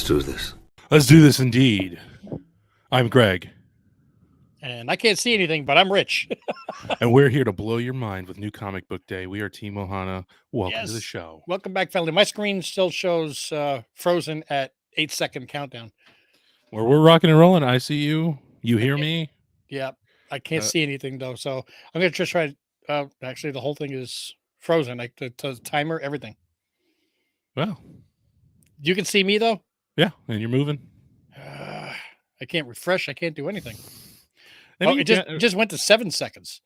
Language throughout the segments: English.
do this. Let's do this indeed. I'm Greg. And I can't see anything, but I'm Rich. And we're here to blow your mind with New Comic Book Day. We are Team Ohana. Welcome to the Yes. show. Welcome back, family. My screen still shows Frozen at 8-second countdown. Where we're rocking and rolling, I see you. You hear me? Yeah, I can't see anything, though. So I'm going to just try. Actually, the whole thing is frozen. Like the timer, everything. Well, You can see me, though? yeah, and you're moving. I can't refresh. I can't do anything. Maybe It just went to 7 seconds.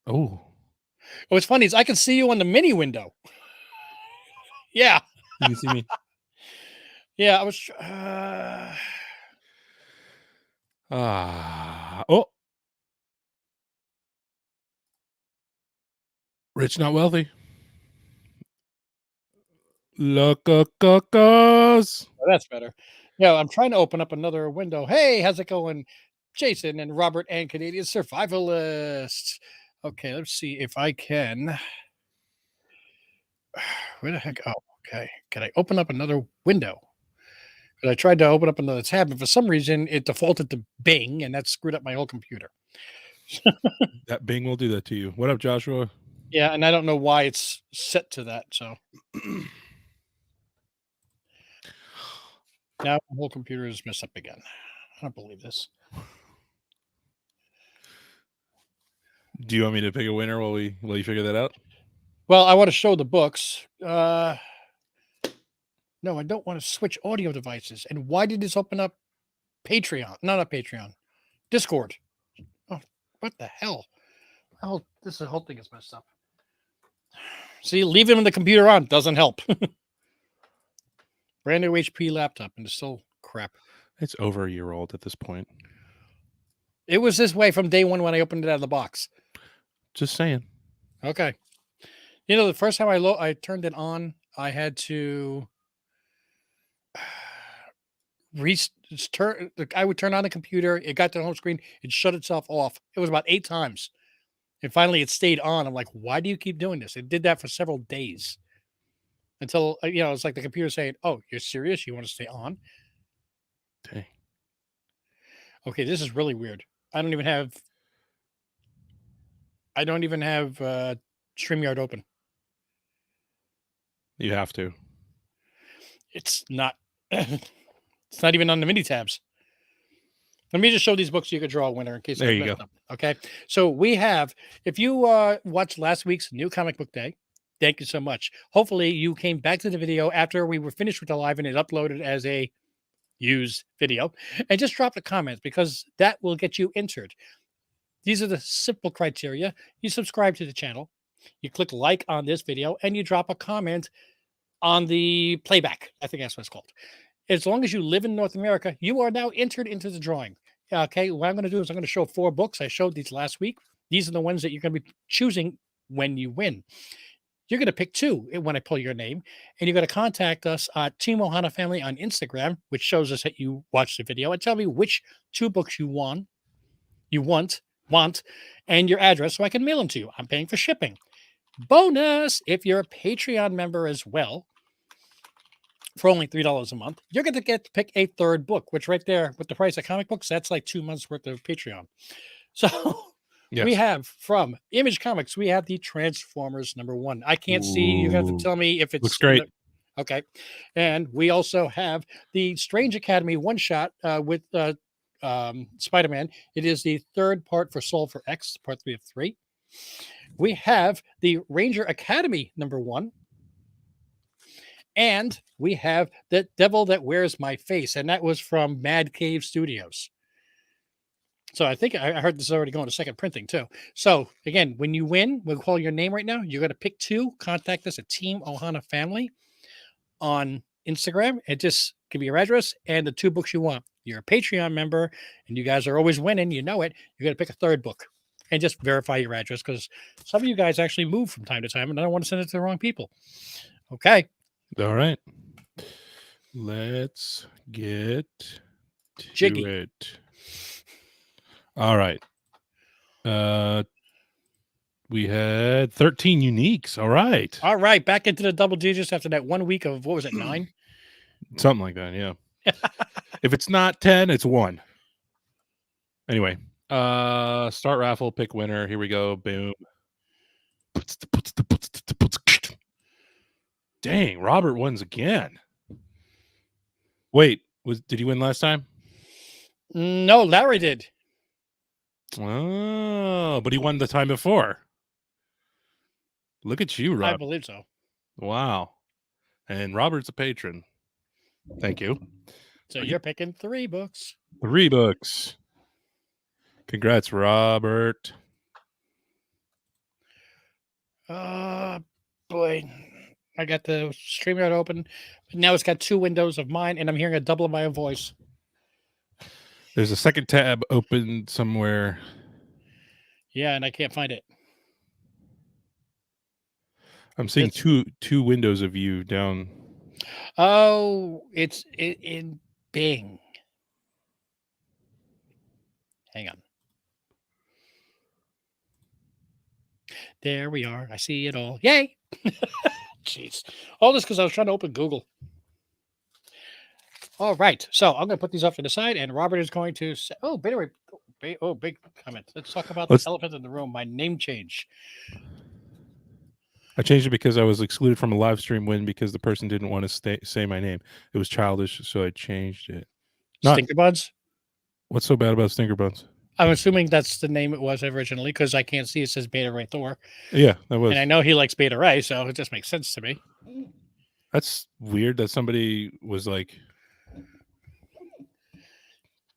Oh. What's funny is I can see you on the mini window. Yeah. You can see me. Yeah, I was... Oh. Rich, not wealthy. Locococos. Oh, that's better. Yeah, I'm trying to open up another window. Hey, how's it going? Jason and Robert and Canadian Survivalists. Okay, let's see if I can. Where the heck? Oh, okay. Can I open up another window? But I tried to open up another tab, and for some reason it defaulted to Bing, and that screwed up my whole computer. That Bing will do that to you. What up, Joshua? Yeah, and I don't know why it's set to that. So now the whole computer is messed up again. I don't believe this. Do you want me to pick a winner while you figure that out? Well, I want to show the books. No, I don't want to switch audio devices. And why did this open up Patreon? No, not Patreon. Discord. Oh, what the hell? Oh, this whole thing is messed up. See, leaving the computer on doesn't help. Brand new HP laptop, and it's still crap. It's over a year old at this point. It was this way from day one when I opened it out of the box. Just saying. Okay. You know, the first time I turned it on, I had to I would turn on the computer. It got to the home screen. It shut itself off. It was about 8 times. And finally it stayed on. I'm like, why do you keep doing this? It did that for several days until, it's like the computer saying, oh, you're serious? You want to stay on? Dang. Okay. This is really weird. I don't even have StreamYard open. You have to. It's not it's not even on the mini tabs. Let me just show these books so you can draw a winner in case there you go. Up. Okay. So we have, if you watched last week's New Comic Book Day, thank you so much. Hopefully you came back to the video after we were finished with the live and it uploaded as a used video and just drop the comments because that will get you entered. These are the simple criteria. You subscribe to the channel, you click like on this video, and you drop a comment on the playback. I think that's what it's called. As long as you live in North America, you are now entered into the drawing. Okay, what I'm going to do is I'm going to show 4 books. I showed these last week. These are the ones that you're going to be choosing when you win. You're going to pick 2 when I pull your name, and you're going to contact us at Team Ohana Family on Instagram, which shows us that you watched the video, and tell me which 2 books you want, and your address so I can mail them to you. I'm paying for shipping. Bonus, if you're a Patreon member as well, for only $3 a month, you're going to get to pick a 3rd book, which right there with the price of comic books, that's like 2 months worth of Patreon. So yes. We have from Image Comics, we have the Transformers ~1. I can't see. You have to tell me if it's looks great. Okay. And we also have the Strange Academy one-shot with Spider-Man. It is the 3rd part for Soul for X, part 3 of 3. We have the Ranger Academy ~1. And we have The Devil That Wears My Face, and that was from Mad Cave Studios. So I think I heard this is already going to second printing too. So again, when you win, we'll call your name right now. You're going to pick 2. Contact us at Team Ohana Family on Instagram and just give me your address and the 2 books you want. You're a Patreon member and you guys are always winning. You know it. You're going to pick a 3rd book and just verify your address because some of you guys actually move from time to time and I don't want to send it to the wrong people. Okay. All right. Let's get to Jiggy. it. All right. We had 13 uniques. All right. All right. Back into the double digits after that 1 week of, what was it, 9? Something like that, yeah. If it's not 10, it's 1. Anyway, start raffle, pick winner. Here we go. Boom. Dang, Robert wins again. Wait, did he win last time? No, Larry did. Oh, but he won the time before. Look at you, I Rob. believe so. Wow. And Robert's a patron. Thank you. So you're picking 3 books. 3 books. Congrats, Robert. Boy. I got the StreamYard open. But now it's got 2 windows of mine, and I'm hearing a double of my own voice. There's a second tab open somewhere. Yeah, and I can't find it. I'm seeing two windows of you down. Oh, it's in Bing. Hang on. There we are. I see it all. Yay! Jeez. All this because I was trying to open Google. All right. So I'm going to put these off to the side, and Robert is going to say, oh, big comment. Let's talk about the elephant in the room, my name change. I changed it because I was excluded from a live stream win because the person didn't want to say my name. It was childish, so I changed it. Stinker Buns? What's so bad about Stinker Buns? I'm assuming that's the name it was originally because I can't see it says Beta Ray Thor. Yeah, that was. And I know he likes Beta Ray, so it just makes sense to me. That's weird that somebody was like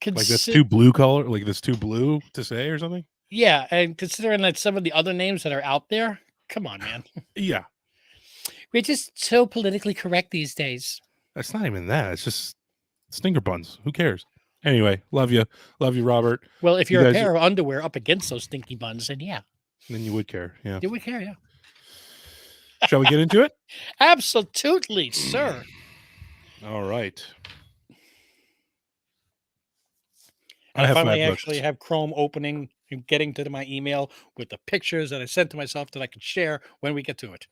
that's too blue color, like that's too blue to say or something. Yeah, and considering that some of the other names that are out there, come on, man. Yeah. We're just so politically correct these days. That's not even that. It's just Stinker Buns. Who cares? Anyway, love you, Robert. Well, if you're a pair of underwear up against those stinky buns, then yeah. Then you would care. Yeah. You would care, yeah. Shall we get into it? Absolutely, sir. All right. I finally actually have Chrome opening and getting to my email with the pictures that I sent to myself that I could share when we get to it.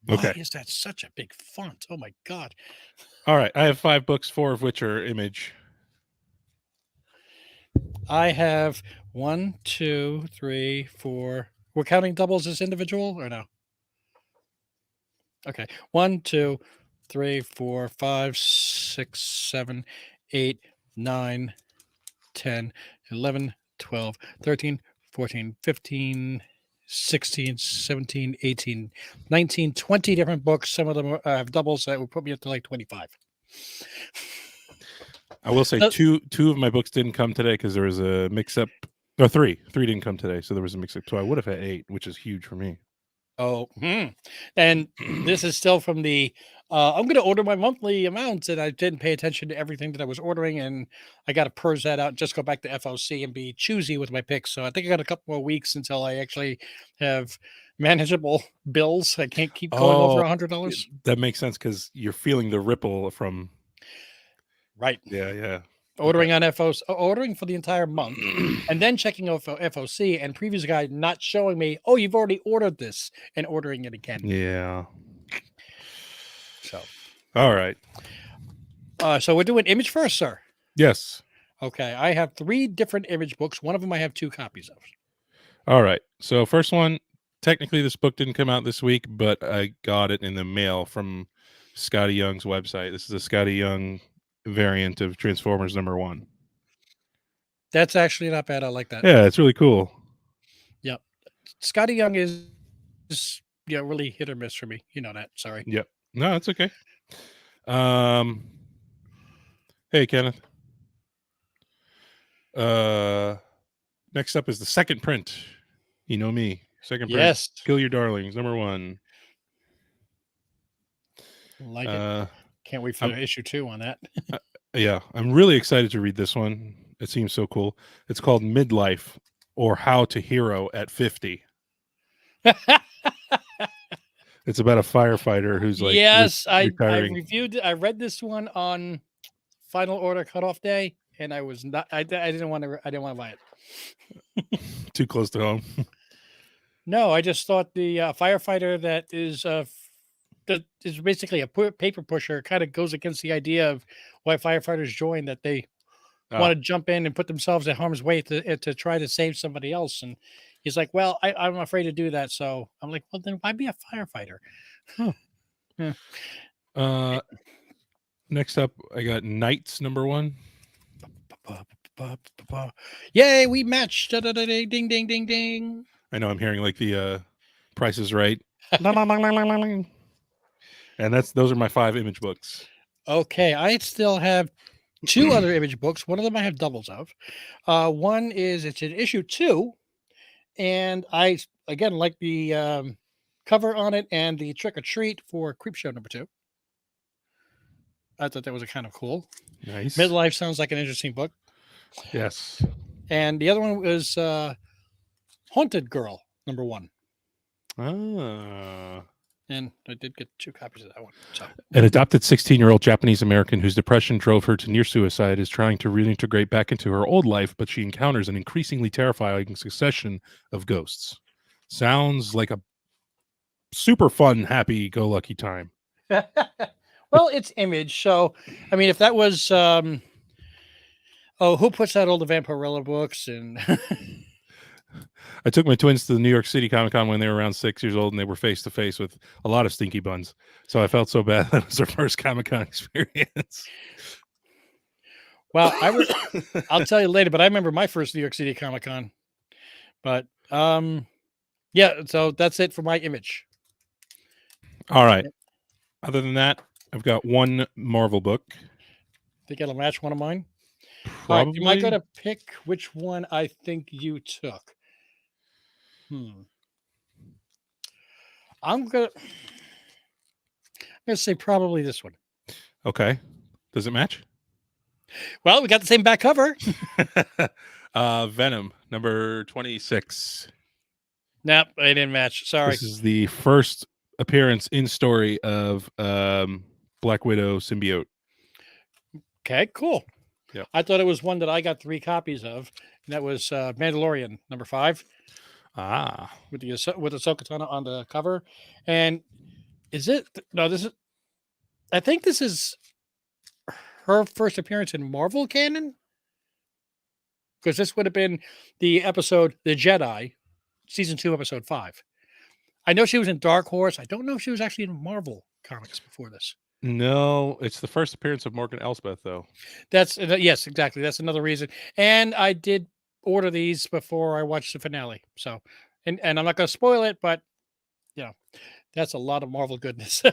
Why is that such a big font? Oh my God. All right. I have 5 books, 4 of which are image. I have 1, 2, 3, 4. We're counting doubles as individual or no? Okay. 1, 2, 3, 4, 5, 6, 7, 8, 9, 10, 11, 12, 13, 14, 15, 16, 17, 18, 19, 20 different books. Some of them have doubles that would put me up to like 25. I will say two of my books didn't come today because there was a mix-up. Or 3 didn't come today, so there was a mix-up. So I would have had 8, which is huge for me. Oh, and this is still from the I'm going to order my monthly amounts, and I didn't pay attention to everything that I was ordering, and I got to purge that out and just go back to FOC and be choosy with my picks. So I think I got a couple more weeks until I actually have manageable bills. I can't keep going over $100. That makes sense because you're feeling the ripple from. Right. Yeah. Ordering on FOC, ordering for the entire month, and then checking FOC and previous guide not showing me, oh, you've already ordered this, and ordering it again. Yeah. So. All right. So we're doing image first, sir. Yes. Okay. I have 3 different image books. One of them I have 2 copies of. All right. So first one, technically this book didn't come out this week, but I got it in the mail from Scotty Young's website. This is a Scotty Young variant of Transformers #1. That's actually not bad. I like that. Yeah, it's really cool. Yep. Scotty Young is really hit or miss for me. You know that. Sorry. Yep. No, it's okay. Hey, Kenneth. Next up is the second print. You know me. Second print. Yes. Kill Your Darlings, #1. Like it. Can't wait for issue 2 on that. Yeah, I'm really excited to read this one. It seems so cool. It's called Midlife, or How to Hero at 50. It's about a firefighter who's like, yes, retiring. I reviewed it. I read this one on final order cutoff day, and I was not. I didn't want to buy it. Too close to home. No, I just thought the firefighter that is that is basically a paper pusher. Kind of goes against the idea of why firefighters join, that they want to jump in and put themselves at harm's way to try to save somebody else. And he's like, well, I'm afraid to do that. So I'm like, well, then why be a firefighter? Huh. Yeah. Next up, I got Knights #1. Yay, we matched. Ding, ding, ding, ding. I know I'm hearing like the Price is Right. And those are my 5 image books. Okay, I still have 2 other image books. One of them I have doubles of. One is it's an issue 2, and I again like the cover on it and the trick or treat for Creepshow #2. I thought that was a kind of cool. Nice. Midlife sounds like an interesting book. Yes. And the other one was Haunted Girl #1. Ah. And I did get 2 copies of that one. So. An adopted 16-year-old Japanese American whose depression drove her to near suicide is trying to reintegrate back into her old life, but she encounters an increasingly terrifying succession of ghosts. Sounds like a super fun, happy-go-lucky time. Well, it's Image. So, I mean, if that was, who puts out all the Vampirella books? And I took my twins to the New York City Comic Con when they were around 6 years old, and they were face to face with a lot of stinky buns. So I felt so bad that it was their first Comic Con experience. Well, I'll tell you later, but I remember my first New York City Comic Con. But yeah, so that's it for my Image. All right. Other than that, I've got 1 Marvel book. Think it'll match one of mine? Probably. All right, am I going to pick which one I think you took? I'm going to say probably this one. Okay. Does it match? Well, we got the same back cover. Venom #26. Nope, I didn't match. Sorry. This is the first appearance in story of Black Widow symbiote. Okay, cool. Yeah, I thought it was one that I got 3 copies of, and that was Mandalorian #5. With Ahsoka Tano on the cover. And is it? No, this is. I think this is her first appearance in Marvel canon, because this would have been the episode The Jedi, season 2, episode 5. I know she was in Dark Horse. I don't know if she was actually in Marvel comics before this. No, it's the first appearance of Morgan Elsbeth, though. That's yes, exactly. That's another reason. And I did order these before I watched the finale. So, and I'm not going to spoil it, but that's a lot of Marvel goodness.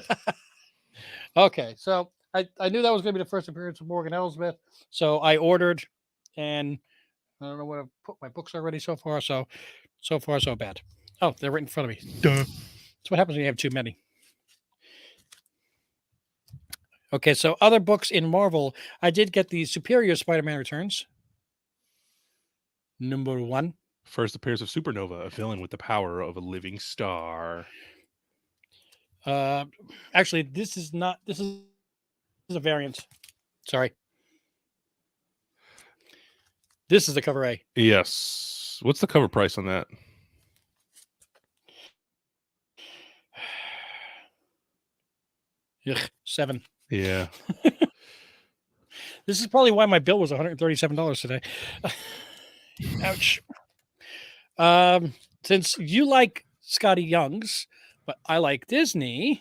Okay, so I knew that was going to be the first appearance of Morgan Elsbeth, so I ordered, and I don't know where I've put my books already so far. So far so bad. Oh, they're right in front of me. Duh. That's what happens when you have too many. Okay, so other books in Marvel, I did get the Superior Spider-Man Returns #1. First appearance of Supernova, a villain with the power of a living star. Actually, this is not. This is a variant. Sorry. This is the cover A. Yes. What's the cover price on that? Ugh, 7. Yeah. This is probably why my bill was $137 today. Ouch. Since you like Scotty Young's, but I like Disney.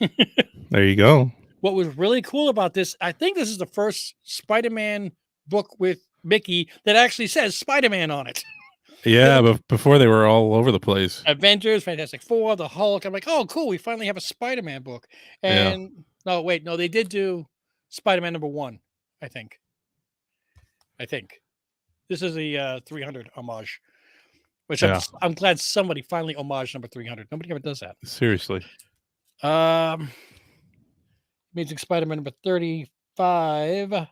There you go. What was really cool about this, I think this is the first Spider-Man book with Mickey that actually says Spider-Man on it. Yeah, but before they were all over the place. Avengers, Fantastic Four, the Hulk. I'm like, oh, cool. We finally have a Spider-Man book. And no, they did do Spider-Man #1, I think. This is the 300 homage, which I'm glad somebody finally homaged number 300. Nobody ever does that. Seriously. Amazing Spider-Man #35.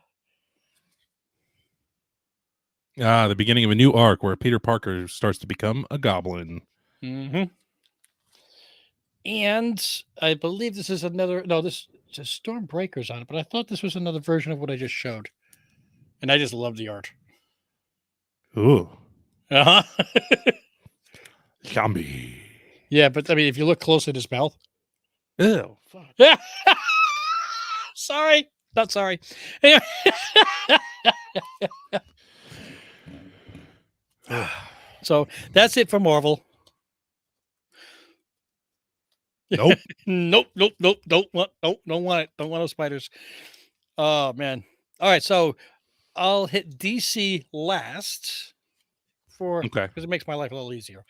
The beginning of a new arc where Peter Parker starts to become a goblin. Mm-hmm. And I believe this is another. No, this is Stormbreakers on it, but I thought this was another version of what I just showed. And I just love the art. Ooh. Uh-huh. Zombie. Yeah, but I mean, if you look close at his mouth. Ew. Fuck. Yeah. Sorry. Not sorry. Anyway. So that's it for Marvel. Nope. Nope. Don't want it. Don't want those spiders. Oh man. All right. So I'll hit DC last Okay. because it makes my life a little easier.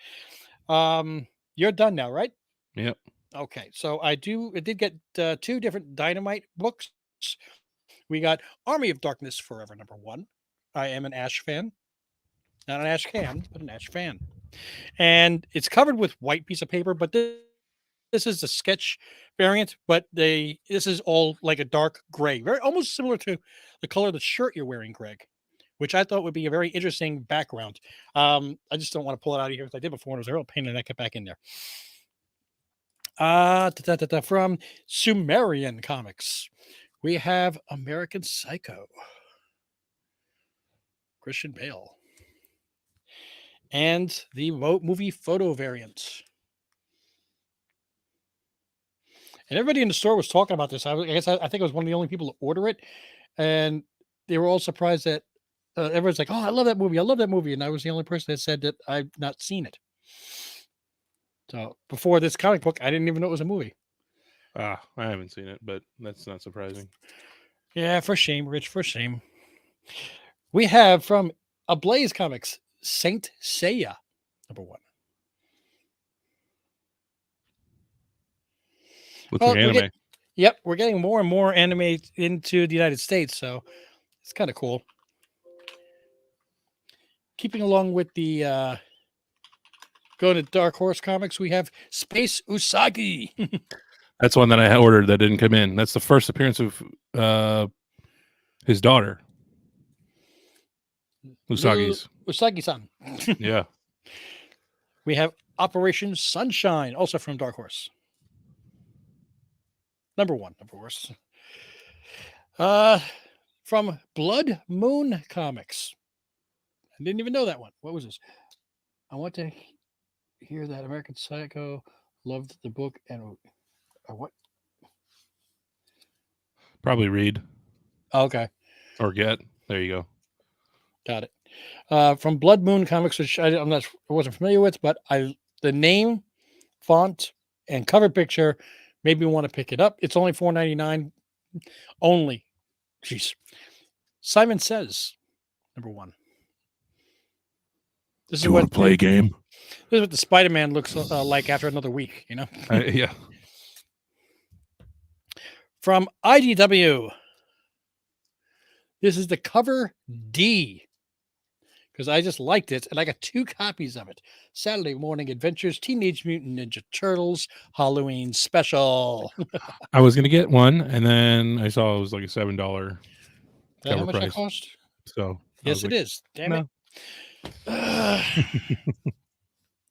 You're done now, right? Yep. Okay. So I did get 2 different Dynamite books. We got Army of Darkness Forever #1. I am an Ash fan. Not an Ash can, but an Ash fan. And it's covered with white piece of paper, but this is the sketch variant, but this is all like a dark gray, very almost similar to the color of the shirt you're wearing, Greg, which I thought would be a very interesting background. I just don't want to pull it out of here as I did before. And it was a real pain in the neck to get back in there. From Sumerian Comics, we have American Psycho, Christian Bale, and the movie photo variant. And everybody in the store was talking about this. I think I was one of the only people to order it, and they were all surprised that everyone's like, "Oh, I love that movie! I love that movie!" And I was the only person that said that I've not seen it. So before this comic book, I didn't even know it was a movie. I haven't seen it, but that's not surprising. Yeah, for shame, Rich. For shame. We have from Ablaze Comics, Saint Seiya #1. Looks like anime. Yep, we're getting more and more anime into the United States, so it's kind of cool. Keeping along with the going to Dark Horse Comics, we have Space Usagi. That's one that I ordered that didn't come in. That's the first appearance of his daughter, Usagi's. Usagi-san. Yeah. We have Operation Sunshine, also from Dark Horse. #1, of course. From Blood Moon Comics. I didn't even know that one. What was this? I want to hear that American Psycho. Loved the book and what? Probably read. Okay. Or get. There you go. Got it. From Blood Moon Comics, which I wasn't familiar with, but the name, font, and cover picture made me want to pick it up. It's only $4.99 only. Jeez. Simon Says #1. This is Do you want to play a game? This is what the Spider-Man looks like after another week, you know? Yeah. From IDW. This is the cover D. Because I just liked it, and I got 2 copies of it. Saturday Morning Adventures, Teenage Mutant Ninja Turtles, Halloween Special. I was going to get one, and then I saw it was like a $7 Is that how much that cost? So yes, it is. Damn it.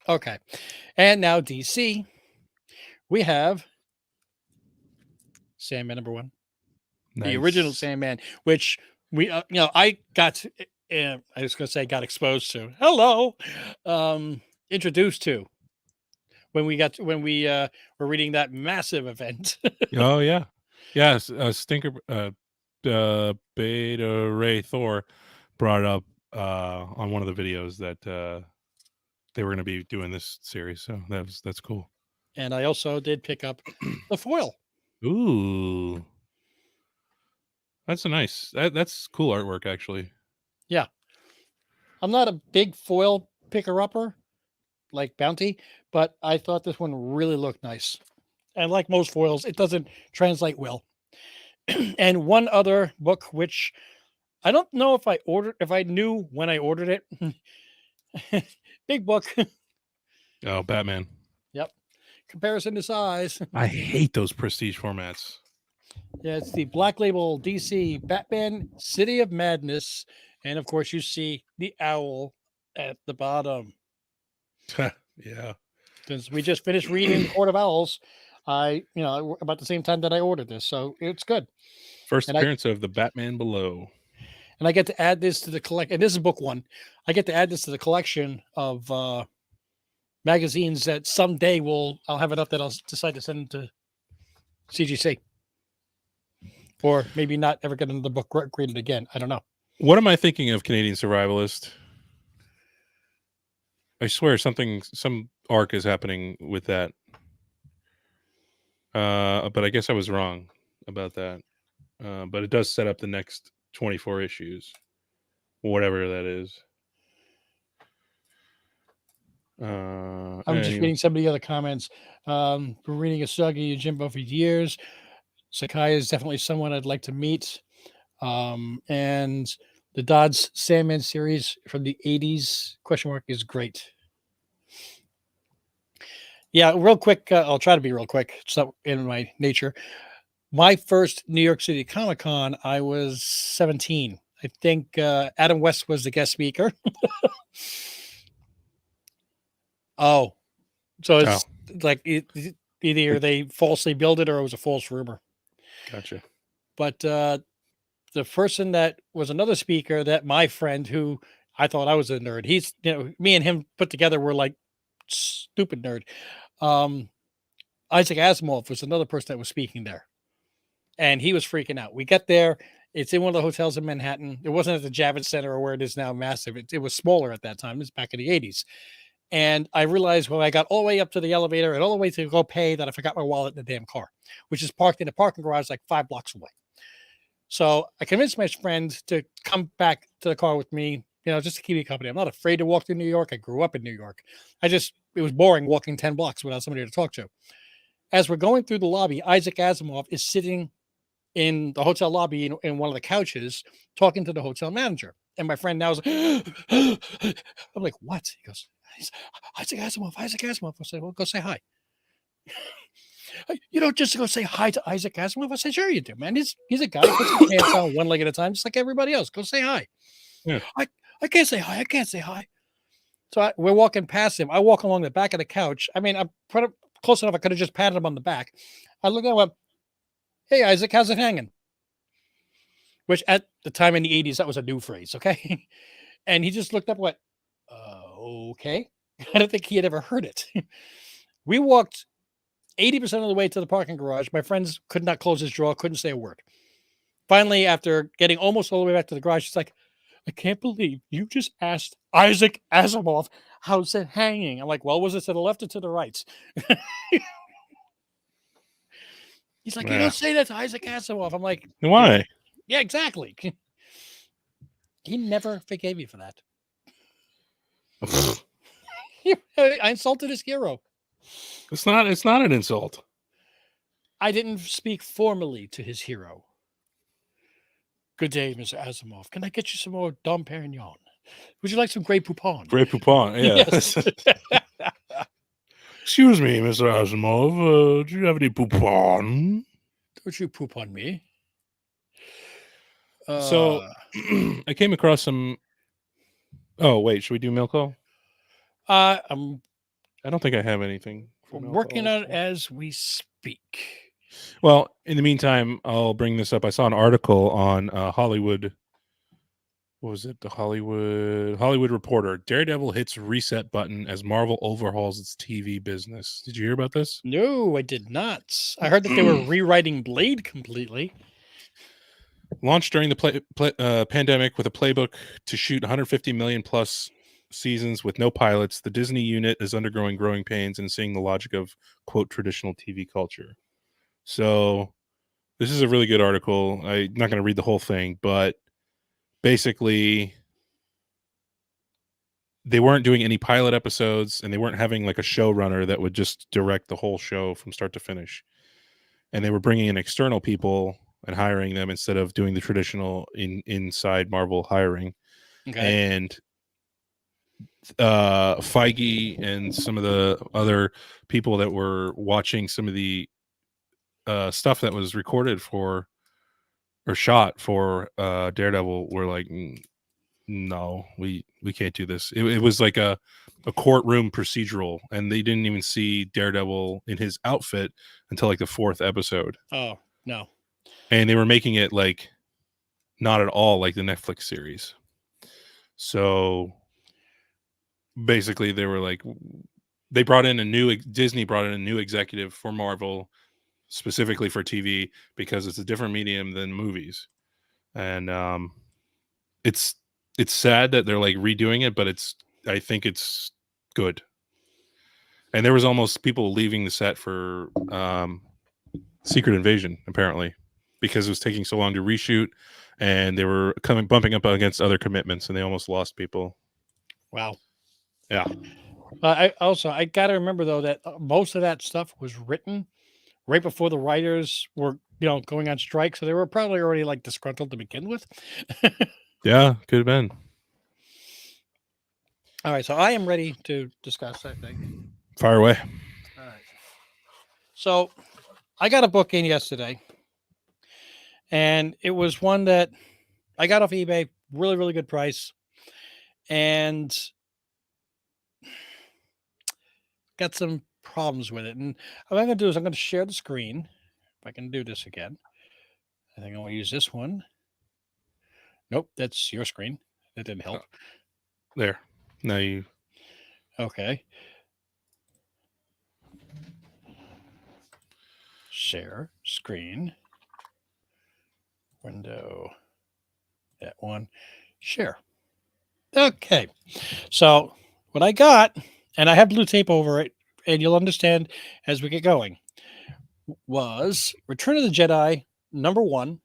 Okay. And now DC. We have Sandman #1. Nice. The original Sandman, which we, I got, I was going to say got exposed to. Hello. Introduced to when we were reading that massive event. Oh, yeah. Yes. Stinker, Beta Ray Thor brought it up on one of the videos that they were going to be doing this series. So that's cool. And I also did pick up the foil. Ooh. That's that's cool artwork, actually. Yeah. I'm not a big foil picker-upper like Bounty, but I thought this one really looked nice. And like most foils, it doesn't translate well. And one other book, which I don't know if I knew when I ordered it. Big book. Oh, Batman. Yep. Comparison to size. I hate those prestige formats. Yeah, it's the Black Label DC Batman City of Madness. And of course, you see the owl at the bottom. Yeah. Since we just finished reading Court of Owls, about the same time that I ordered this. So it's good. First appearance of the Batman Below. And I get to add this to the collect. And this is book 1. I get to add this to the collection of magazines that someday I'll have enough that I'll decide to send to CGC. Or maybe not ever get another book graded again. I don't know. What am I thinking of, Canadian Survivalist? I swear some arc is happening with that. But I guess I was wrong about that. But it does set up the next 24 issues, whatever that is. I'm just reading some of the other comments. Been reading Asagi Yojimbo for years. Sakai is definitely someone I'd like to meet. And the Dodds Sandman series from the 80s, question mark, is great. Yeah, real quick. I'll try to be real quick. It's not in my nature. My first New York City Comic Con, I was 17. I think Adam West was the guest speaker. Oh, so it's like either they falsely billed it or it was a false rumor. Gotcha. But the person that was another speaker, that my friend who I thought I was a nerd, he's, me and him put together were like stupid nerd. Isaac Asimov was another person that was speaking there, and he was freaking out. We get there. It's in one of the hotels in Manhattan. It wasn't at the Javits Center or where it is now, massive. It was smaller at that time. It was back in the 80s. And I realized when I got all the way up to the elevator and all the way to go pay that I forgot my wallet in the damn car, which is parked in a parking garage like 5 blocks away. So I convinced my friend to come back to the car with me, just to keep me company. I'm not afraid to walk to New York. I grew up in New York. It was boring walking 10 blocks without somebody to talk to. As we're going through the lobby, Isaac Asimov is sitting in the hotel lobby in one of the couches talking to the hotel manager. And my friend now is like, I'm like, what? He goes, Isaac Asimov. I said, well, go say hi. You don't just go say hi to Isaac Asimov. I said, sure you do, man. He's a guy who puts his pants on one leg at a time, just like everybody else. Go say hi. Yeah. I can't say hi. I can't say hi. So we're walking past him. I walk along the back of the couch. I mean, I'm close enough. I could have just patted him on the back. I look at him, went, hey, Isaac, how's it hanging? Which at the time in the 80s, that was a new phrase, okay? And he just looked up and went, okay. I don't think he had ever heard it. We walked 80% of the way to the parking garage. My friends could not close his drawer, couldn't say a word. Finally, after getting almost all the way back to the garage, she's like, I can't believe you just asked Isaac Asimov, how's it hanging? I'm like, well, was it to the left or to the right? He's like, you don't say that to Isaac Asimov. I'm like, why? Yeah, exactly. He never forgave me for that. I insulted his hero. It's not an insult. I didn't speak formally to his hero. Good day, Mr. Asimov. Can I get you some more Dom Perignon? Would you like some Grey Poupon? Grey Poupon, yeah. Yes. Excuse me, Mr. Asimov. Do you have any Poupon? Don't you poop on me? So I came across some. Oh wait, should we do mail call? I don't think I have anything. Working on it as we speak. Well, in the meantime, I'll bring this up. I saw an article on Hollywood. What was it? The Hollywood Reporter. Daredevil hits reset button as Marvel overhauls its TV business. Did you hear about this? No, I did not. I heard that they were rewriting Blade completely. Launched during the pandemic with a playbook to shoot 150 million plus seasons with no pilots, the Disney unit is undergoing growing pains and seeing the logic of, quote, traditional TV culture. So this is a really good article. I'm not going to read the whole thing, but basically they weren't doing any pilot episodes and they weren't having like a showrunner that would just direct the whole show from start to finish. And they were bringing in external people and hiring them instead of doing the traditional inside Marvel hiring. Okay. And Feige and some of the other people that were watching some of the stuff that was recorded for or shot for Daredevil were like, no, we can't do this. It was like a courtroom procedural, and they didn't even see Daredevil in his outfit until like the 4th episode. Oh, no. And they were making it like not at all like the Netflix series. So basically they were like, Disney brought in a new executive for Marvel specifically for TV because it's a different medium than movies, and it's sad that they're like redoing it, but I think it's good. And there was almost people leaving the set for Secret Invasion apparently because it was taking so long to reshoot, and they were bumping up against other commitments, and they almost lost people. Wow. Yeah. I got to remember though that most of that stuff was written right before the writers were going on strike, so they were probably already like disgruntled to begin with. Yeah, could have been. All right, so I am ready to discuss, I think. Fire away. All right. So I got a book in yesterday, and it was one that I got off eBay, really, really good price, and got some problems with it. And what I'm going to do is I'm going to share the screen. If I can do this again, I think I'm going to use this one. Nope, that's your screen. That didn't help. There. Now you. Okay. Share screen. Window. That one. Share. Okay. So what I got, and I have blue tape over it, and you'll understand as we get going, was Return of the Jedi #1,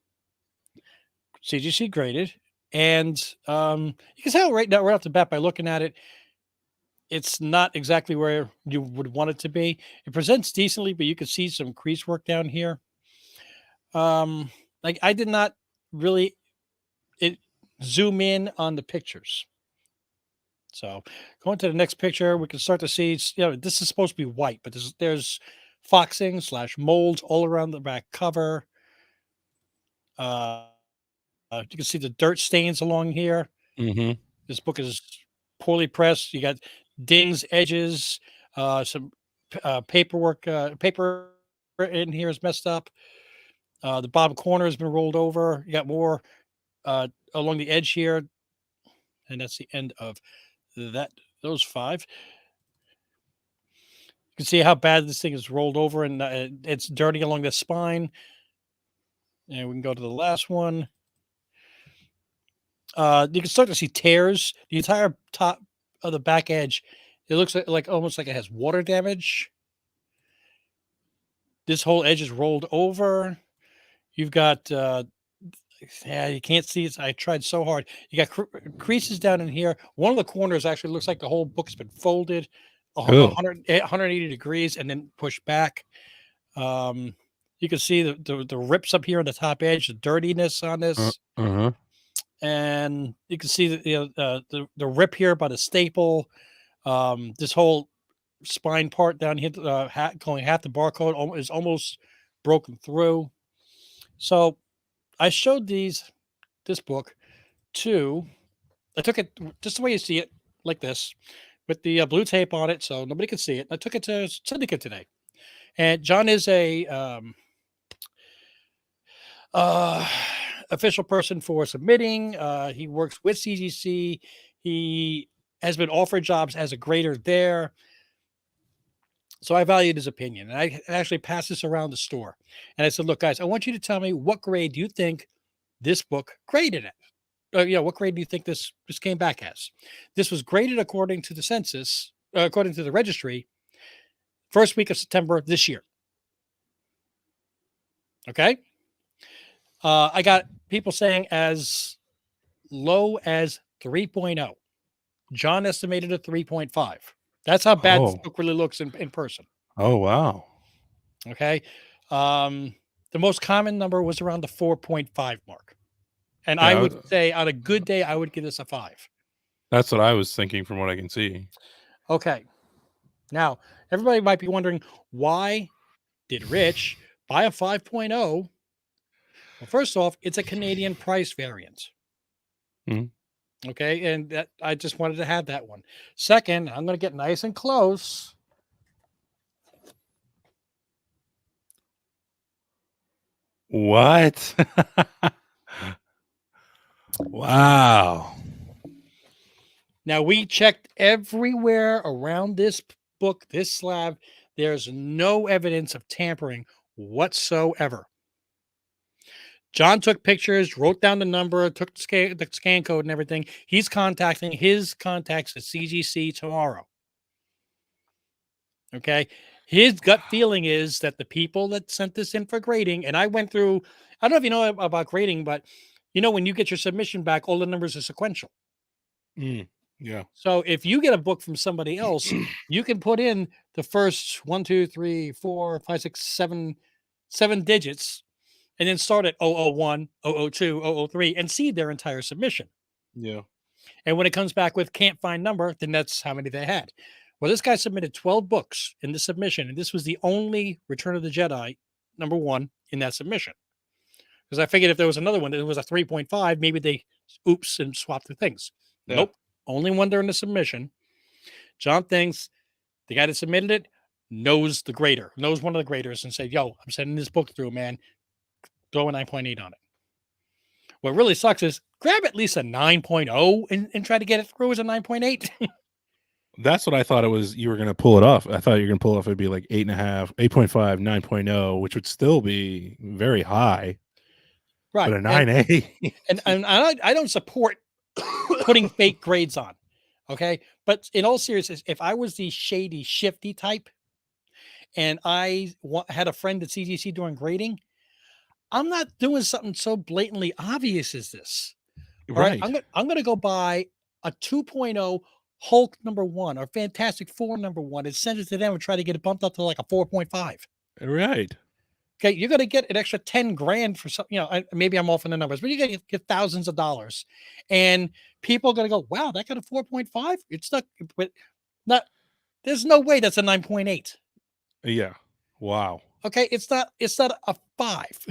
CGC graded. And you can tell right now, right off the bat, by looking at it, it's not exactly where you would want it to be. It presents decently, but you can see some crease work down here. Like I did not really zoom in on the pictures. So going to the next picture, we can start to see, this is supposed to be white, but there's foxing / molds all around the back cover. You can see the dirt stains along here. Mm-hmm. This book is poorly pressed. You got dings, edges, some paperwork. Paper in here is messed up. The bottom corner has been rolled over. You got more along the edge here, and that's the end of those 5. You can see how bad this thing is rolled over, and it's dirty along the spine. And we can go to the last one. You can start to see tears. The entire top of the back edge, it looks like almost like it has water damage. This whole edge is rolled over. You've got, you can't see it. I tried so hard. You got creases down in here. One of the corners actually looks like the whole book's been folded 180 degrees and then pushed back. You can see the rips up here on the top edge, the dirtiness on this. Uh-huh. And you can see the rip here by the staple. This whole spine part down here, going half the barcode is almost broken through. So I showed this book to, I took it just the way you see it, like this, with the blue tape on it, so nobody could see it. I took it to Syndicate today, and John is a official person for submitting. He works with CGC. He has been offered jobs as a grader there. So I valued his opinion, and I actually passed this around the store. And I said, look, guys, I want you to tell me what grade do you think this book graded at? What grade do you think this came back as? This was graded according to the census, according to the registry, first week of September this year. Okay. I got people saying as low as 3.0. John estimated a 3.5. That's how bad this book really looks in person. Oh, wow. Okay. The most common number was around the 4.5 mark. And I would say on a good day, I would give this a 5. That's what I was thinking from what I can see. Okay. Now, everybody might be wondering, why did Rich buy a 5.0? Well, first off, it's a Canadian price variant. Mm-hmm. Okay. And that I just wanted to have that one. Second, I'm going to get nice and close. What? Wow. Now, we checked everywhere around this book, this slab. There's no evidence of tampering whatsoever. John took pictures, wrote down the number, took the scan code and everything. He's contacting his contacts at CGC tomorrow. Okay. His gut feeling is that the people that sent this in for grading, and I went through, I don't know if you know about grading, but when you get your submission back, all the numbers are sequential. Yeah. So if you get a book from somebody else, you can put in the first 1, 2, 3, 4, 5, 6, 7 digits, and then start at 001, 002, 003 and see their entire submission. Yeah. And when it comes back with can't find number, then that's how many they had. Well, this guy submitted 12 books in the submission, and this was the only Return of the Jedi #1 in that submission. Because I figured if there was another one that was a 3.5, maybe they oops and swapped the things. Yeah. Nope. Only one during the submission. John thinks the guy that submitted it knows the grader, knows one of the graders, and said, yo, I'm sending this book through, man. Throw a 9.8 on it. What really sucks is grab at least a 9.0 and try to get it through as a 9.8. That's what I thought it was. You were going to pull it off. I thought you were going to pull it off. It'd be like 8.5, 8.5, 9.0, which would still be very high. Right. But a 9.8. And I don't support putting fake grades on. Okay. But in all seriousness, if I was the shady, shifty type and I had a friend at CGC doing grading, I'm not doing something so blatantly obvious as this. All right. I'm going to go buy a 2.0 Hulk #1 or Fantastic Four #1 and send it to them and try to get it bumped up to like a 4.5. Right. Okay, you're going to get an extra 10 grand for something, maybe I'm off in the numbers, but you're going to get thousands of dollars. And people are going to go, wow, that got a 4.5. It's not, there's no way that's a 9.8. Yeah. Wow. Okay. It's not a 5.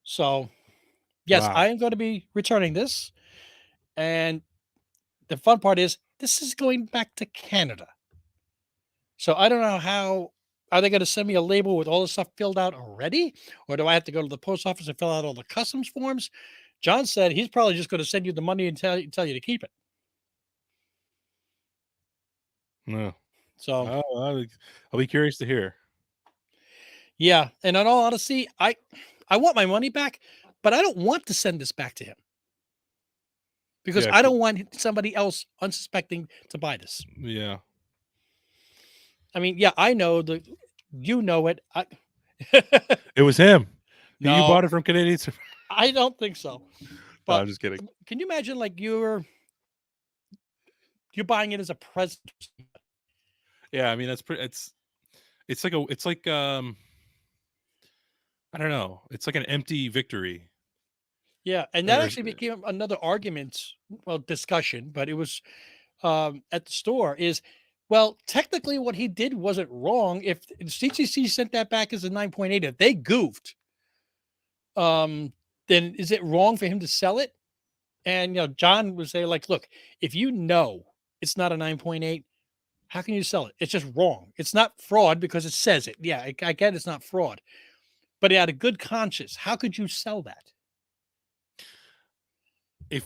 So yes, Wow. I am going to be returning this. And the fun part is this is going back to Canada. So I don't know how. Are they going to send me a label with all the stuff filled out already? Or do I have to go to the post office and fill out all the customs forms? John said he's probably just going to send you the money and tell you to keep it. No. So I'll be curious to hear. yeah. And in all honesty, I want my money back, but I don't want to send this back to him. Because I don't want somebody else unsuspecting to buy this. Yeah. I mean, yeah, I know it. It was him. No, you bought it from Canadian. I don't think so. But No, I'm just kidding. Can you imagine like you're buying it as a present? Yeah, I mean that's pretty. It's like I don't know. It's like an empty victory. Yeah, and that actually became another argument, discussion, but it was at the store is, well, technically what he did wasn't wrong. If CCC sent that back as a 9.8, if they goofed, then is it wrong for him to sell it? And John would say, like, look, if you know it's not a 9.8, how can you sell it? It's just wrong. It's not fraud because it says it. Yeah, I get it's not fraud. But out of good conscience, how could you sell that? If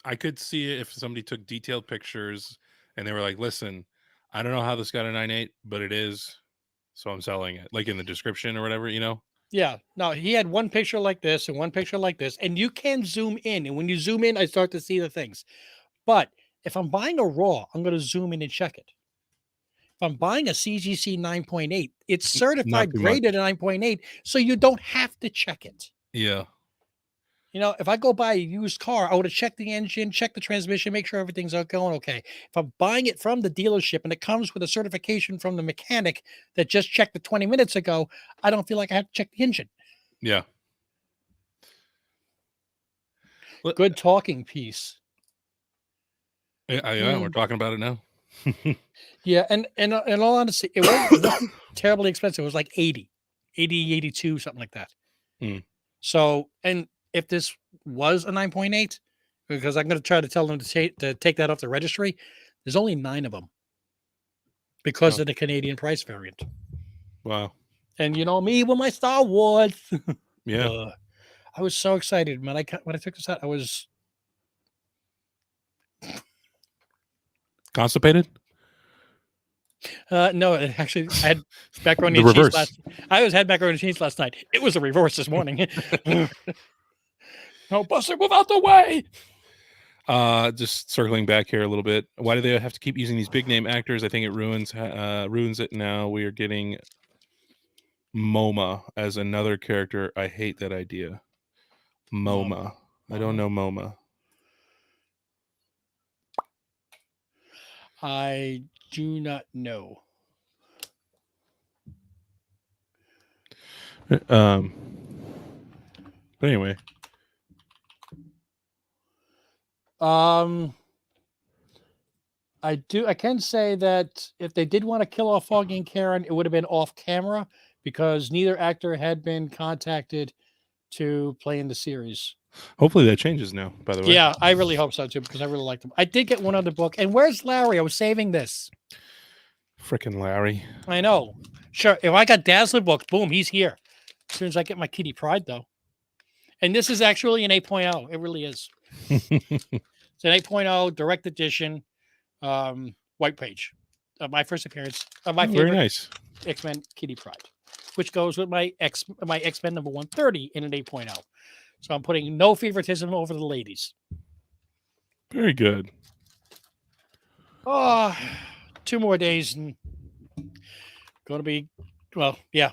I could see it if somebody took detailed pictures and they were like, listen, I don't know how this got a 9.8, but it is. So I'm selling it, like in the description or whatever, Yeah. No, he had one picture like this and one picture like this, and you can zoom in. And when you zoom in, I start to see the things. But if I'm buying a raw, I'm going to zoom in and check it. If I'm buying a CGC 9.8, it's Not certified too much. graded at 9.8, so you don't have to check it. Yeah. If I go buy a used car, I would have checked the engine, check the transmission, make sure everything's going okay. If I'm buying it from the dealership and it comes with a certification from the mechanic that just checked it 20 minutes ago, I don't feel like I have to check the engine. Yeah. Good talking piece. Yeah, we're talking about it now. Yeah, and in all honesty, it wasn't terribly expensive. It was like 80, 82, something like that. So, and if this was a 9.8, because I'm going to try to tell them to take that off the registry, there's only 9 of them because of the Canadian price variant. Wow. And you know me with my Star Wars. Yeah. I was so excited when I took this out. I was Constipated? No, actually, I had macaroni The and cheese reverse. I had macaroni and cheese last night. It was a reverse this morning. No, Buster, move out the way. Just circling back here a little bit. Why do they have to keep using these big name actors? I think it ruins it. Now we are getting MoMA as another character. I hate that idea. MoMA. I don't know MoMA. I do not know. But anyway, I can say that if they did want to kill off Foggy and Karen, it would have been off camera because neither actor had been contacted to play in the series. hopefully that changes now. By the way, Yeah, I really hope so too because I really liked them. I did get one other book, and where's Larry? I was saving this. frickin' Larry. I know. Sure, if I got Dazzler books, boom, he's here. As soon as I get my Kitty Pride, though. And this is actually an 8.0. It really is. It's an 8.0 direct edition white page. My first appearance of my favorite Very nice. X-Men Kitty Pride, which goes with my X-Men number 130 in an 8.0. So I'm putting no favoritism over the ladies. Very good. Oh, 2 more days and going to be, well, yeah.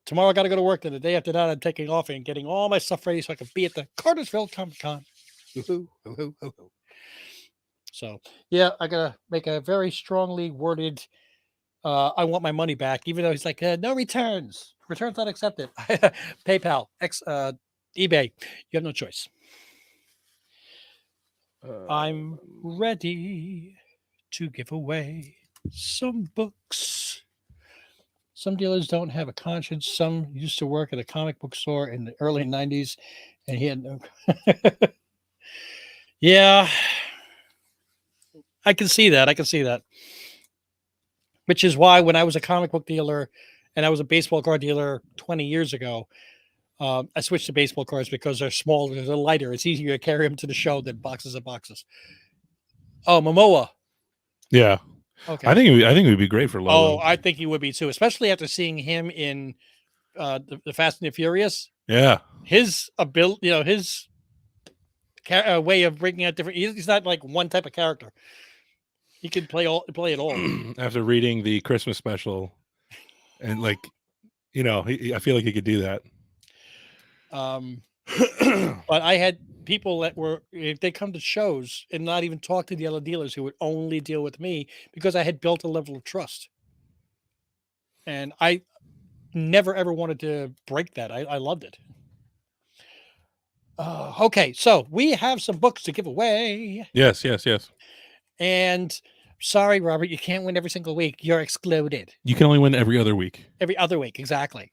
Tomorrow I got to go to work. And the day after that, I'm taking off and getting all my stuff ready so I can be at the Cartersville Comic Con. So, yeah, I got to make a very strongly worded, I want my money back, even though he's like, no returns. Returns not accepted. PayPal, eBay. You have no choice. I'm ready to give away some books. Some dealers don't have a conscience. Some used to work at a comic book store in the early 90s, and he had no. Yeah, I can see that. I can see that. Which is why when I was a comic book dealer and I was a baseball card dealer 20 years ago, I switched to baseball cards because they're smaller, they're lighter. It's easier to carry them to the show than boxes and boxes. Oh, Momoa. Yeah. Okay. I think it would be great for Lobo. Oh, I think he would be too, especially after seeing him in the Fast and the Furious. Yeah. His ability, his way of bringing out different. He's not like one type of character. He could play it all. After reading the Christmas special, and I feel like he could do that. But I had people that were, if they come to shows and not even talk to the other dealers, who would only deal with me because I had built a level of trust. And I never ever wanted to break that. I loved it. Okay, so we have some books to give away. Yes. And sorry, Robert, you can't win every single week. You're excluded. You can only win every other week. Every other week, exactly.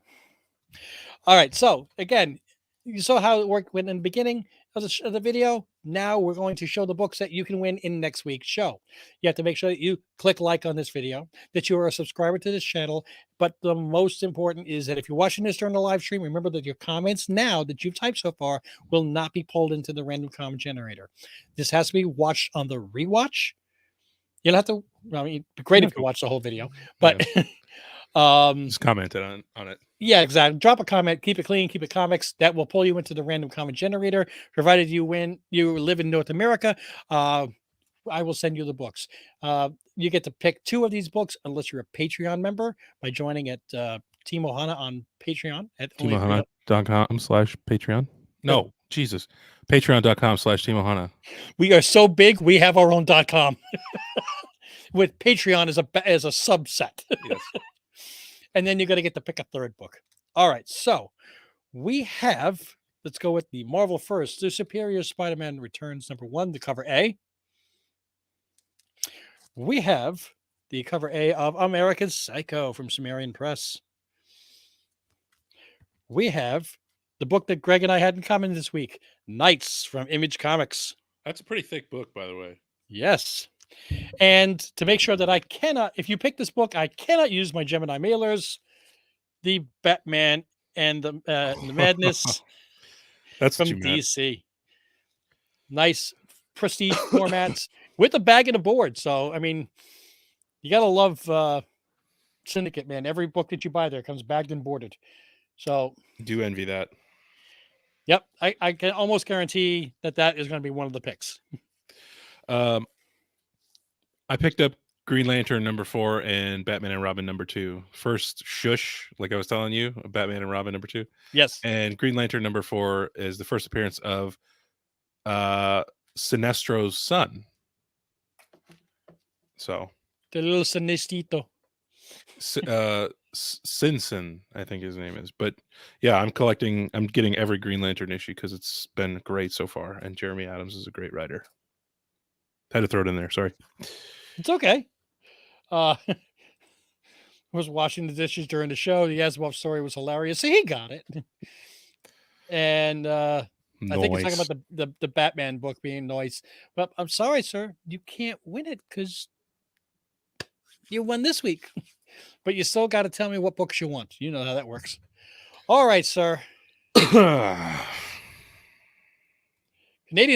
All right, so again, you saw how it worked in the beginning of the video. Now we're going to show the books that you can win in next week's show. You have to make sure that you click like on this video, that you are a subscriber to this channel. But the most important is that if you're watching this during the live stream, remember that your comments now that you've typed so far will not be pulled into the random comment generator. This has to be watched on the rewatch. You'll have to, I mean, it'd be great if you watch the whole video, but just commented on it. Yeah, exactly. Drop a comment, keep it clean, keep it comics. That will pull you into the random comment generator. Provided you live in North America, I will send you the books. You get to pick 2 of these books unless you're a Patreon member by joining at Team Ohana on Patreon at TeamOhana.com/Patreon. No, Jesus. Patreon.com/Team Ohana. We are so big, we have our own .com. With Patreon as a subset. Yes. And then you're going to get to pick a 3rd book. All right. So we have, let's go with the Marvel first. The Superior Spider-Man Returns number 1, the cover A. We have the cover A of American Psycho from Sumerian Press. We have the book that Greg and I had in common this week, Knights from Image Comics. That's a pretty thick book, by the way. Yes. And to make sure that I cannot, if you pick this book, I cannot use my Gemini mailers, the Batman and the Madness. That's from DC. Nice prestige formats with a bag and a board. So, I mean, you got to love Syndicate, man. Every book that you buy there comes bagged and boarded. So, Do envy that. yep, I can almost guarantee that is going to be one of the picks. I picked up Green Lantern #4 and Batman and Robin #2. First, Shush, like I was telling you, Batman and Robin #2. Yes. And Green Lantern #4 is the first appearance of Sinestro's son. So The little Sinistito. Sinson, I think his name is. But yeah, I'm getting every Green Lantern issue because it's been great so far. And Jeremy Adams is a great writer. Had to throw it in there. Sorry. It's okay. Was washing the dishes during the show. The Asimov story was hilarious. So he got it. And I think he's talking about the Batman book being nice. But I'm sorry, sir. You can't win it because you won this week. But you still got to tell me what books you want. You know how that works. All right, sir. Canadian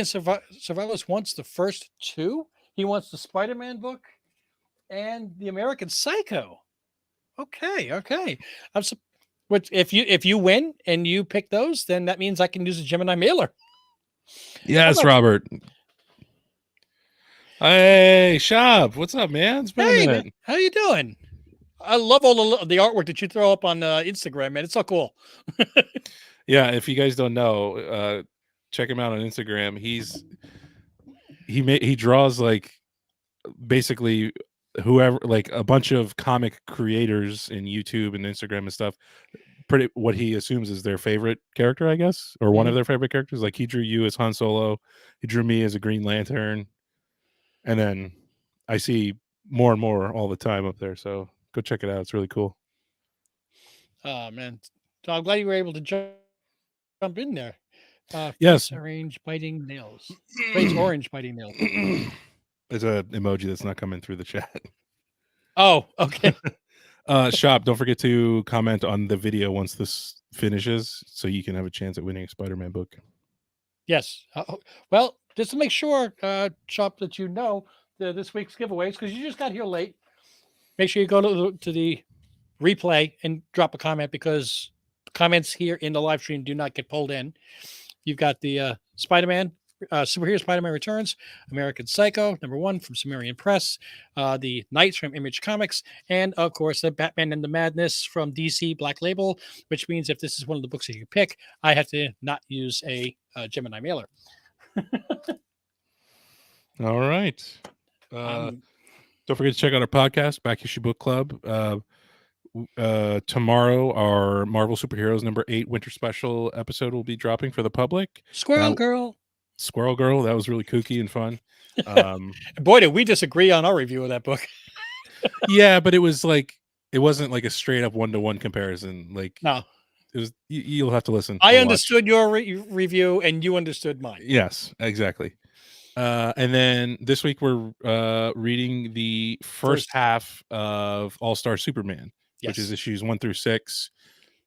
Survivalist wants the first two. He wants the Spider-Man book and the American Psycho. Okay. Which if you win and you pick those, then that means I can use a Gemini mailer. Yes, Robert. Hey, Shab, what's up, man? It's been a minute. Man, how you doing? I love all the artwork that you throw up on Instagram, man. It's so cool. Yeah, if you guys don't know, check him out on Instagram. He draws like basically whoever, like a bunch of comic creators in YouTube and Instagram and stuff. Pretty what he assumes is their favorite character, I guess, or one of their favorite characters. Like he drew you as Han Solo, he drew me as a Green Lantern, and then I see more and more all the time up there. So go check it out. It's really cool. Oh man, so I'm glad you were able to jump in there. Yes, orange biting nails. Face orange biting nails. There's a emoji that's not coming through the chat. Oh, okay. Shop, don't forget to comment on the video once this finishes so you can have a chance at winning a Spider-Man book. Yes. Well, just to make sure, Shop, that you know this week's giveaways, because you just got here late. Make sure you go to the replay and drop a comment, because comments here in the live stream do not get pulled in. You've got the Spider-Man, Superhero Spider-Man Returns, American Psycho, #1 from Sumerian Press, the Knights from Image Comics, and of course the Batman and the Madness from DC Black Label, which means if this is one of the books that you pick, I have to not use a Gemini mailer. All right. Don't forget to check out our podcast, Back Issue Book Club. Tomorrow, our Marvel Superheroes #8 Winter Special episode will be dropping for the public. Squirrel Girl, that was really kooky and fun. Boy, did we disagree on our review of that book. Yeah, but it wasn't like a straight up 1-to-1 comparison. Like, no, it was. You'll have to listen. I understood your review and you understood mine. Yes, exactly. And then this week we're reading the first half of All-Star Superman, which is issues 1 through 6,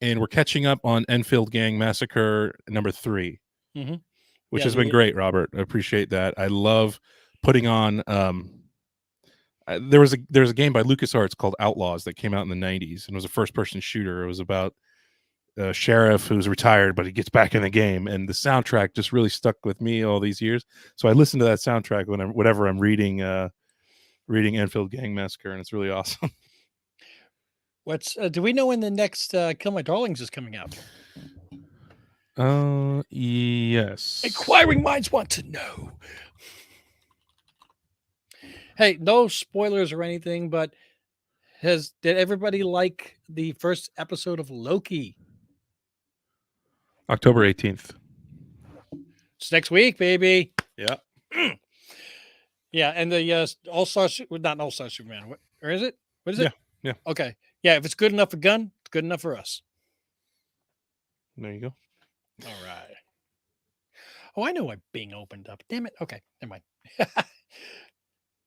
and we're catching up on Enfield Gang Massacre #3, which has been great, Robert. I appreciate that. I love putting on. There was a game by LucasArts called Outlaws that came out in the 90s, and it was a first-person shooter. It was about a sheriff who's retired, but he gets back in the game, and the soundtrack just really stuck with me all these years. So I listen to that soundtrack whenever I'm reading Enfield Gang Massacre, and it's really awesome. Do we know when the next Kill My Darlings is coming out? Yes. Inquiring minds want to know. Hey, no spoilers or anything, but did everybody like the first episode of Loki? October 18th. It's next week, baby. Yeah. Yeah, and the All-Star, not All-Star Superman. Or is it? What is it? Yeah. Okay. Yeah, if it's good enough for Gunn, it's good enough for us. There you go. All right. Oh, I know why Bing opened up. Damn it. Okay, never mind.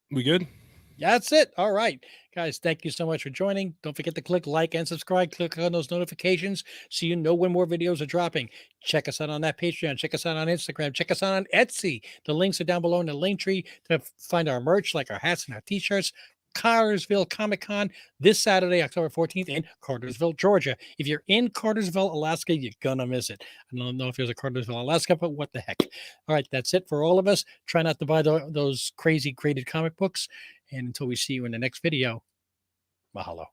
We good? Yeah, that's it. All right. Guys, thank you so much for joining. Don't forget to click like and subscribe. Click on those notifications so you know when more videos are dropping. Check us out on that Patreon. Check us out on Instagram. Check us out on Etsy. The links are down below in the link tree to find our merch, like our hats and our t-shirts. Cartersville Comic Con this Saturday, October 14th in Cartersville, Georgia. If you're in Cartersville, Alaska, you're going to miss it. I don't know if there's a Cartersville, Alaska, but what the heck. All right, that's it for all of us. Try not to buy those crazy graded comic books. And until we see you in the next video, mahalo.